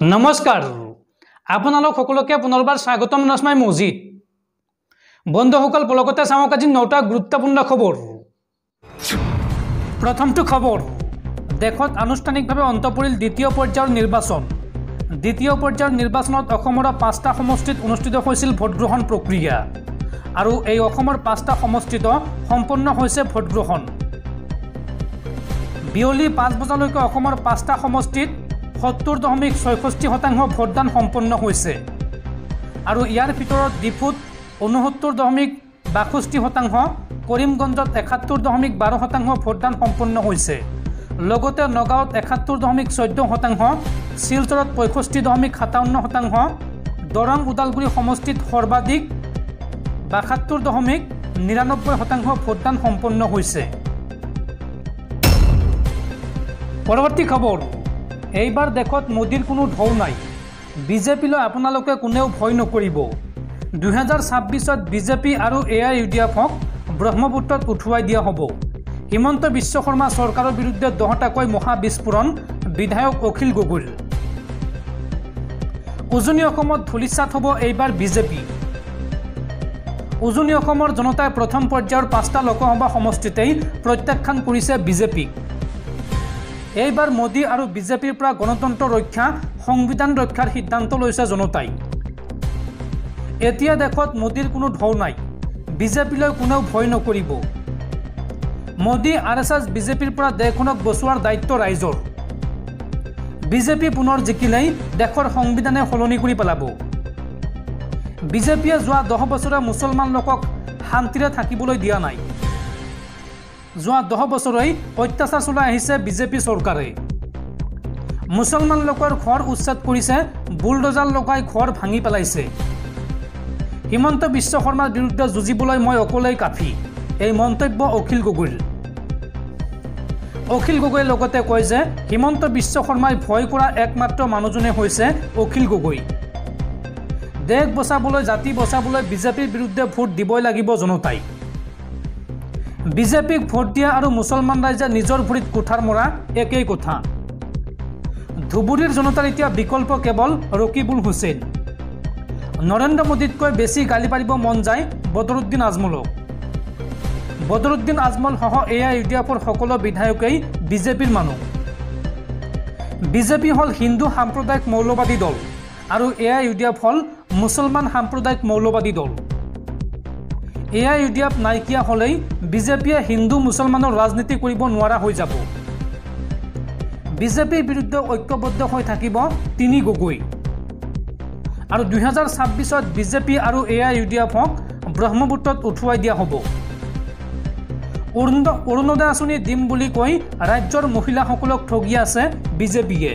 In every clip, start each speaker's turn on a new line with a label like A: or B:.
A: নমস্কাৰ আপোনালোক সকলোকে পুনৰবাৰ স্বাগতম জনাই মজিদ বন্ধুসকল পলকতে চাওক আজি 9টা গুৰুত্বপূৰ্ণ খবৰ প্ৰথমটো খবৰ দেশত আনুষ্ঠানিকভাৱে অন্ত পৰিল দ্বিতীয় পৰ্যায়ৰ নিৰ্বাচনত অসমৰ 5টা সমষ্টিত অনুষ্ঠিত হৈছিল ভোটগ্ৰহণ প্ৰক্ৰিয়া আৰু এই অসমৰ 5টা সমষ্টিত সম্পূৰ্ণ হৈছে ভোটগ্ৰহণ বিয়লি 5 বজালৈকে অসমৰ 5টা সমষ্টিত 70.66% ভোটদান সম্পন্ন হৈছে আৰু ইয়াৰ ভিতৰত ডিফুত 69.62% কৰিমগঞ্জত 71.12% ভোটদান সম্পন্ন হৈছে লগতে নগাঁৱত 71.14% শিলচৰত 65.57% দৰং উদালগুৰি সমষ্টিত সৰ্বাধিক 72.99% ভোটদান সম্পন্ন হৈছে পৰৱৰ্তী খবৰ এইবাৰ দেখত মোদীৰ কোনো ঢৌ নাই বিজেপিলৈ আপোনালোকে কোনেও ভয় নকৰিব 2026ত বিজেপি আৰু এআইইউডিএফক ব্ৰহ্মপুত্ৰত উঠুৱাই দিয়া হ'ব হিমন্ত বিশ্ব শৰ্মা চৰকাৰৰ বিৰুদ্ধে 10টাকৈ মহা বিস্ফোৰণ বিধায়ক অখিল গগৈৰ উজনি অসমত ধুলিচাত হ'ব এইবাৰ বিজেপি উজনি অসমৰ জনতাই প্ৰথম পৰ্যায়ৰ 5টা লোকসভা সমষ্টিতেই প্ৰত্যাখ্যান কৰিছে বিজেপিক এইবাৰ মোদী আৰু বিজেপিৰ পৰা গণতন্ত্ৰ ৰক্ষা সংবিধান ৰক্ষাৰ সিদ্ধান্ত লৈছে জনতাই এতিয়া দেখত মোদীৰ কোনো ঢৌ নাই বিজেপিলৈ কোনেও ভয় নকৰিব মোদী আৰএছএছ বিজেপিৰ পৰা দেশখনক বচোৱাৰ দায়িত্ব ৰাইজৰ বিজেপি পুনৰ জিকিলেই দেশৰ সংবিধানে সলনি কৰি পেলাব বিজেপিয়ে যোৱা 10 বছৰে মুছলমান লোকক শান্তিৰে থাকিবলৈ দিয়া নাই যোৱা 10 বছৰই অত্যাচাৰ চলাই আহিছে বিজেপি চৰকাৰে মুছলমান লোকৰ ঘৰ উচ্ছেদ কৰিছে বুলডোজাৰ লগাই ঘৰ ভাঙি পেলাইছে হিমন্ত বিশ্ব শৰ্মাৰ বিৰুদ্ধে যুঁজিবলৈ মই অকলেই কাফি এই মন্তব্য অখিল গগৈৰ লগতে কয় যে হিমন্ত বিশ্ব শৰ্মাই ভয় কৰা একমাত্ৰ মানুহজনে হৈছে অখিল গগৈ দেশ বচাবলৈ জাতি বচাবলৈ বিজেপিৰ বিৰুদ্ধে ভোট দিবই লাগিব জনতাই বিজেপিক ভোট দিয়া আৰু মুছলমান ৰাইজে নিজৰ ভৰিত কুঠাৰ মৰা একেই কথা ধুবুৰীৰ জনতাৰ এতিয়া বিকল্প কেৱল ৰকিবুল হুছেইন নৰেন্দ্ৰ মোদীতকৈ বেছি গালি পাৰিব মন যায় বদৰুদ্দিন আজমল সহ এআইইউডিএফৰ সকলো বিধায়কেই বিজেপিৰ মানুহ বিজেপি হ'ল হিন্দু সাম্প্ৰদায়িক মৌলবাদী দল আৰু এআইইউডিএফ হ'ল মুছলমান সাম্প্ৰদায়িক মৌলবাদী দল এআইইউডিএফ নাইকিয়া হ'লেই বিজেপিয়ে হিন্দু মুছলমানৰ ৰাজনীতি কৰিব নোৱাৰা হৈ যাব বিজেপিৰ বিৰুদ্ধে ঐক্যবদ্ধ হৈ থাকিব তিনি গগৈ আৰু 2026ত বিজেপি আৰু এআইইউডিএফক ব্ৰহ্মপুত্ৰত উঠুৱাই দিয়া হ'ব অৰুণোদয় আঁচনি দিম বুলি কৈ ৰাজ্যৰ মহিলাসকলক ঠগি আছে বিজেপিয়ে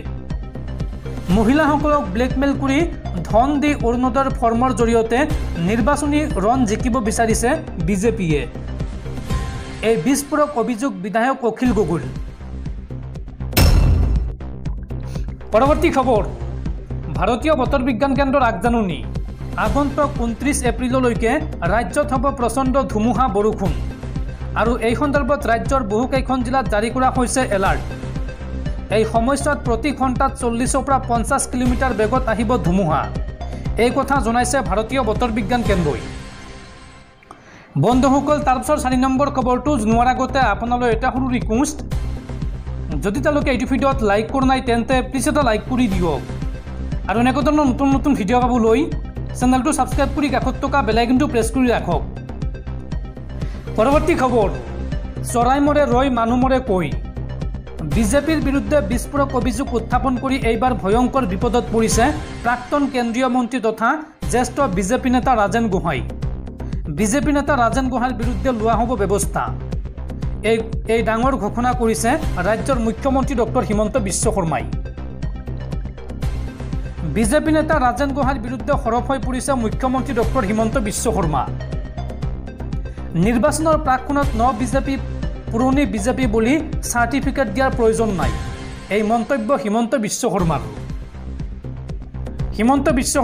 A: মহিলাসকলক ব্লেকমেইল কৰি ধন দি অৰুণোদয়ৰ ফৰ্মৰ জৰিয়তে নিৰ্বাচনী ৰণ জিকিব বিচাৰিছে বিজেপিয়ে এই বিস্ফোৰক অভিযোগ বিধায়ক অখিল গগৈৰ পৰৱৰ্তী খবৰ ভাৰতীয় বতৰ বিজ্ঞান কেন্দ্ৰৰ আগজাননী আগন্তুক 29 এপ্ৰিললৈকে ৰাজ্যত হ'ব প্ৰচণ্ড ধুমুহা বৰষুণ আৰু এই সন্দৰ্ভত ৰাজ্যৰ বহুকেইখন জিলাত জাৰি কৰা হৈছে এলাৰ্ট এই সময়ছোৱাত প্ৰতি ঘণ্টাত 40ৰ পৰা 50 কিলোমিটাৰ বেগত আহিব ধুমুহা এই কথা জনাইছে ভাৰতীয় বতৰ বিজ্ঞান কেন্দ্ৰই বন্ধুসকল তাৰপিছত 4 নম্বৰ খবৰটো জনোৱাৰ আগতে আপোনালৈ এটা সৰু ৰিকুৱেষ্ট যদি তেওঁলোকে এইটো ভিডিঅ'ত লাইক কৰা নাই তেন্তে প্লিজ এটা লাইক কৰি দিয়ক আৰু এনেকুৱা ধৰণৰ নতুন ভিডিঅ' পাবলৈ চেনেলটো ছাবস্ক্ৰাইব কৰি কাষত থকা বেল আইকনটো প্ৰেছ কৰি ৰাখক পৰৱৰ্তী খবৰ চৰাই মৰে ৰৈ মানুহ মৰে কৈ বিজেপিৰ বিৰুদ্ধে বিস্ফোৰক অভিযোগ উত্থাপন কৰি এইবাৰ ভয়ংকৰ বিপদত পৰিছে প্ৰাক্তন কেন্দ্ৰীয় মন্ত্ৰী তথা জ্যেষ্ঠ বিজেপি নেতা ৰাজেন গোহাঁইৰ বিৰুদ্ধে লোৱা হ'ব ব্যৱস্থা এই ডাঙৰ ঘোষণা কৰিছে ৰাজ্যৰ মুখ্যমন্ত্ৰী ডক্টৰ হিমন্ত বিশ্ব শৰ্মাই বিজেপি নেতা ৰাজেন গোহাঁইৰ বিৰুদ্ধে সৰব হৈ পৰিছে মুখ্যমন্ত্ৰী ডক্টৰ হিমন্ত বিশ্ব শৰ্মা নিৰ্বাচনৰ প্ৰাকক্ষণত বিজেপি পুৰণি বিজেপি বুলি চাৰ্টিফিকেট দিয়াৰ প্ৰয়োজন নাই এই মন্তব্য হিমন্ত বিশ্ব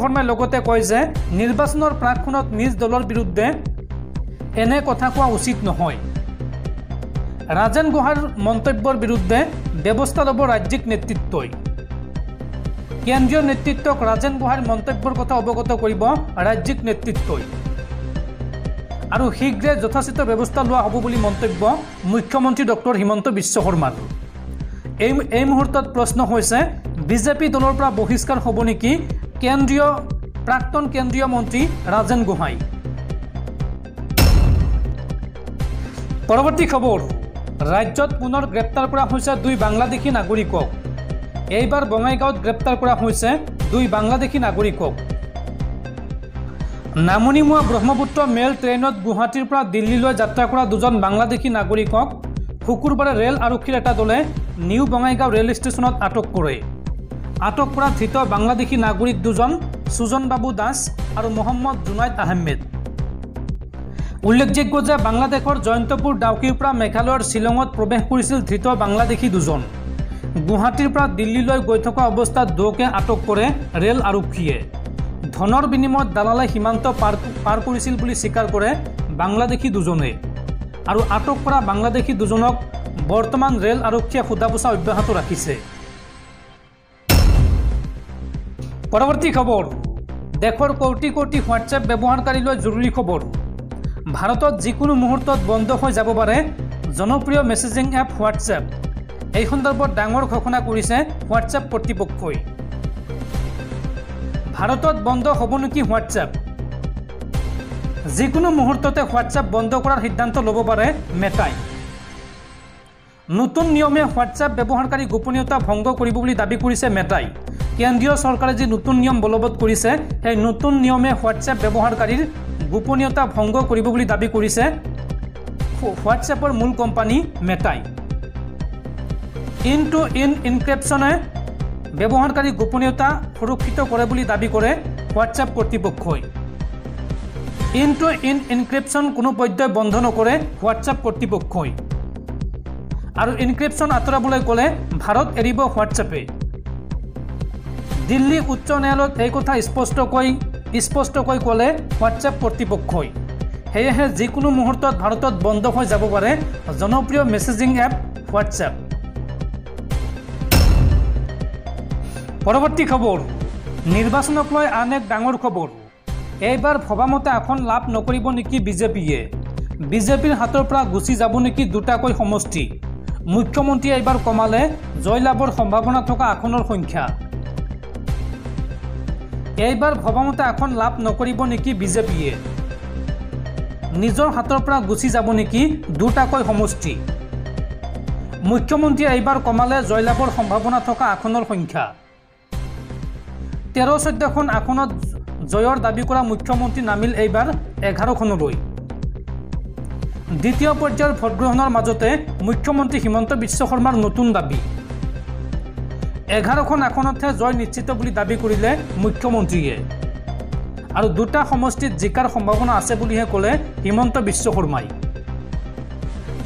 A: শৰ্মাই লগতে কয় যে নিৰ্বাচনৰ প্ৰাকক্ষণত নিজ দলৰ বিৰুদ্ধে এনে কথা কোৱা উচিত নহয় ৰাজেন গোহাঁইৰ মন্তব্যৰ বিৰুদ্ধে ব্যৱস্থা ল'ব ৰাজ্যিক নেতৃত্বই কেন্দ্ৰীয় নেতৃত্বক ৰাজেন গোহাঁইৰ মন্তব্যৰ কথা অৱগত কৰিব ৰাজ্যিক নেতৃত্বই আৰু শীঘ্ৰে যথাচিত ব্যৱস্থা লোৱা হ'ব বুলি মন্তব্য মুখ্যমন্ত্ৰী ডক্টৰ হিমন্ত বিশ্ব শৰ্মাৰ। এই মুহূৰ্তত প্ৰশ্ন হৈছে বিজেপি দলৰ পৰা বহিষ্কাৰ হ'ব নেকি প্ৰাক্তন কেন্দ্ৰীয় মন্ত্ৰী ৰাজেন গোহাঁই। পৰৱৰ্তী খবৰ, ৰাজ্যত পুনৰ গ্ৰেপ্তাৰ কৰা হৈছে 2 বাংলাদেশী নাগৰিকক। এইবাৰ বঙাইগাঁৱত গ্ৰেপ্তাৰ কৰা হৈছে 2 বাংলাদেশী নাগৰিকক। নামনিমুৱা ব্ৰহ্মপুত্ৰ মেল ট্ৰেইনত গুৱাহাটীৰ পৰা দিল্লীলৈ যাত্ৰা কৰা 2জন বাংলাদেশী নাগৰিকক শুকুৰবাৰে ৰেল আৰক্ষীৰ এটা দলে নিউ বঙাইগাঁও ৰেল ষ্টেচনত আটক কৰে। আটক কৰা ধৃত বাংলাদেশী নাগৰিক 2জন সুজন বাবু দাস আৰু মহম্মদ জুনাইদ আহমেদ। উল্লেখযোগ্য যে বাংলাদেশৰ জয়ন্তপুৰ ডাউকিৰ পৰা মেঘালয়ৰ শ্বিলঙত প্ৰৱেশ কৰিছিল ধৃত বাংলাদেশী 2জন। গুৱাহাটীৰ পৰা দিল্লীলৈ গৈ থকা অৱস্থাত দুয়োকে আটক কৰে ৰেল আৰক্ষীয়ে। ধনৰ বিনিময়ত দালালে সীমান্ত পাৰ কৰিছিল বুলি স্বীকাৰ কৰে বাংলাদেশী 2জনে আৰু আটক কৰা বাংলাদেশী 2জনক বৰ্তমান ৰেল আৰক্ষীয়ে সোধা পোছা অব্যাহত ৰাখিছে। পৰৱৰ্তী খবৰ, দেশৰ কোটি কোটি হোৱাটছএপ ব্যৱহাৰকাৰীলৈ জৰুৰী খবৰ। ভাৰতত যিকোনো মুহূৰ্তত বন্ধ হৈ যাব পাৰে জনপ্ৰিয় মেছেজিং এপ হোৱাটছএপ। এই সন্দৰ্ভত ডাঙৰ ঘোষণা কৰিছে হোৱাটছএপ কৰ্তৃপক্ষই। ভাৰতত বন্ধ হ'ব নেকি হোৱাটছএপ? যিকোনো মুহূৰ্ততে হোৱাটছএপ বন্ধ কৰাৰ সিদ্ধান্ত ল'ব পাৰে মেটাই। নতুন নিয়মে হোৱাটছএপ ব্যৱহাৰকাৰী গোপনীয়তা ভংগ কৰিব বুলি দাবী কৰিছে মেটাই। কেন্দ্ৰীয় চৰকাৰে যি নতুন নিয়ম বলবৎ কৰিছে সেই নতুন নিয়মে হোৱাটছএপ ব্যৱহাৰকাৰীৰ গোপনীয়তা ভংগ কৰিব বুলি দাবী কৰিছে হোৱাটছএপৰ মূল কোম্পানী মেটাই। ইন ইনক্ৰিপশ্যনে ব্যৱহাৰকাৰী গোপনীয়তা সুৰক্ষিত কৰে বুলি দাবী কৰে হোৱাটছএপ কৰ্তৃপক্ষই। ইন ইনক্ৰিপশ্যন কোনো পৰ্যায় বন্ধ নকৰে হোৱাটছএপ কৰ্তৃপক্ষই আৰু ইনক্ৰিপশ্যন আঁতৰাবলৈ ক'লে ভাৰত এৰিব হোৱাটছএপে। দিল্লী উচ্চ ন্যায়ালয়ত এই কথা স্পষ্টকৈ ক'লে হোৱাটছএপ কৰ্তৃপক্ষই। সেয়েহে যিকোনো মুহূৰ্তত ভাৰতত বন্ধ হৈ যাব পাৰে জনপ্ৰিয় মেছেজিং এপ হোৱাটছএপ। পৰৱৰ্তী খবৰ, নিৰ্বাচনক লৈ আন এক ডাঙৰ খবৰ। এইবাৰ ভবামতে আসন লাভ নকৰিব নেকি বিজেপিয়ে? বিজেপিৰ হাতৰ পৰা গুচি যাব নেকি 2টাকৈ সমষ্টি? মুখ্যমন্ত্ৰীয়ে এইবাৰ কমালে জয়লাভৰ সম্ভাৱনা থকা আসনৰ সংখ্যা। এইবাৰ ভবামতে আসন লাভ নকৰিব নেকি বিজেপিয়ে? নিজৰ হাতৰ পৰা গুচি যাব নেকি 2টাকৈ সমষ্টি? মুখ্যমন্ত্ৰীয়ে এইবাৰ কমালে জয়লাভৰ সম্ভাৱনা থকা আসনৰ সংখ্যা। 13-14খন আসনত জয়ৰ দাবী কৰা মুখ্যমন্ত্ৰী নামিল এইবাৰ 11খনলৈ। দ্বিতীয় পৰ্যায়ৰ ভোটগ্ৰহণৰ মাজতে মুখ্যমন্ত্ৰী হিমন্ত বিশ্ব শৰ্মাৰ নতুন দাবী। 11খন আসনতহে জয় নিশ্চিত বুলি দাবী কৰিলে মুখ্যমন্ত্ৰীয়ে আৰু 2টা সমষ্টিত জিকাৰ সম্ভাৱনা আছে বুলিহে ক'লে হিমন্ত বিশ্ব শৰ্মাই।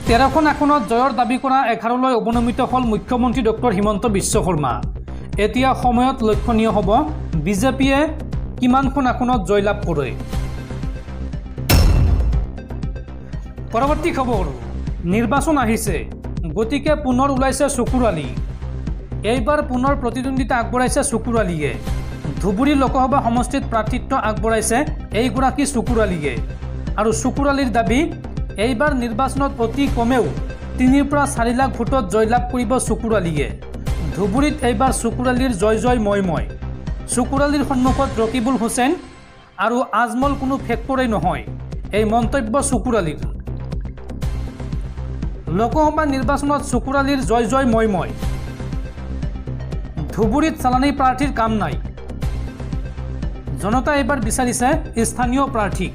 A: 13খন আসনত জয়ৰ দাবী কৰা 11লৈ অৱনমিত হ'ল মুখ্যমন্ত্ৰী ডক্টৰ হিমন্ত বিশ্ব শৰ্মা। এতিয়া সময়ত লক্ষণীয় হ'ব বিজেপিয়ে কিমানখন আসনত জয়লাভ কৰে। পৰৱৰ্তী খবৰ, নিৰ্বাচন আহিছে গতিকে পুনৰ ওলাইছে চকুৰ আলি। এইবাৰ পুনৰ প্ৰতিদ্বন্দ্বিতা আগবঢ়াইছে চকুৰ আলিয়ে। ধুবুৰী লোকসভা সমষ্টিত প্ৰাৰ্থিত্ব আগবঢ়াইছে এইগৰাকী চকুৰ আলিয়ে আৰু চকুৰ আলিৰ দাবী এইবাৰ নিৰ্বাচনত অতি কমেও 3 পৰা 4 লাখ ভোটত জয়লাভ কৰিব চকুৰ আলিয়ে। ধুবুৰীত এইবাৰ চকুৰ আলিৰ জয় ময়। চকুৰ আলিৰ সন্মুখত ৰকিবুল হুছেইন আৰু আজমল কোনো ফেক্টৰী নহয়, এই মন্তব্য চকুৰ আলিৰ। লোকসভা নিৰ্বাচনত চকুৰ আলিৰ জয় ময়। ধুবুৰীত চালানী প্ৰাৰ্থীৰ কাম নাই। জনতাই এইবাৰ বিচাৰিছে স্থানীয় প্ৰাৰ্থীক।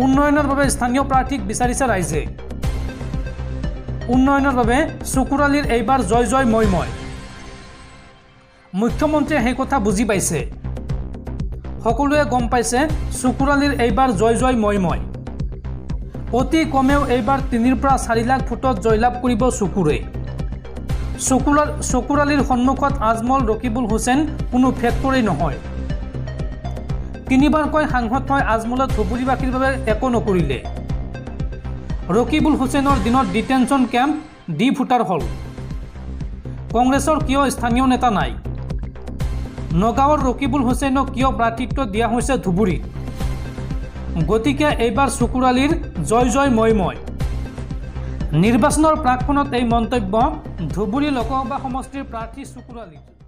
A: উন্নয়নৰ বাবে স্থানীয় প্ৰাৰ্থীক বিচাৰিছে ৰাইজে। উন্নয়নৰ বাবে চকুৰ আলিৰ এইবাৰ জয় ময়। মুখ্যমন্ত্ৰীয়ে সেই কথা বুজি পাইছে। সকলোৱে গম পাইছে চকুৰ আলিৰ এইবাৰ জয় ময়। অতি কমেও এইবাৰ 3 পৰা 4 লাখ ভোটত জয়লাভ কৰিব চকুৰে। চকুৰ আলিৰ সন্মুখত আজমল ৰকিবুল হুছেইন কোনো ফেক্টৰী নহয়। 3বাৰকৈ সাংসদ হৈ আজমলে ধুবুৰীবাসীৰ বাবে একো নকৰিলে। ৰকিবুল হুছেইনৰ দিনত ডিটেনশ্যন কেম্প ভোটাৰ হ'ল। কংগ্ৰেছৰ কিয় স্থানীয় নেতা নাই? নগাঁৱৰ ৰকিবুল হুছেইনক কিয় প্ৰাৰ্থিত্ব দিয়া হৈছে ধুবুৰীত গতিকে এইবাৰ চুকুৰালীৰ জয় জয় মই মই নিৰ্বাচনৰ প্ৰাকক্ষণত এই মন্তব্য ধুবুৰী লোকসভা সমষ্টিৰ প্ৰাৰ্থী চুকুৰালীৰ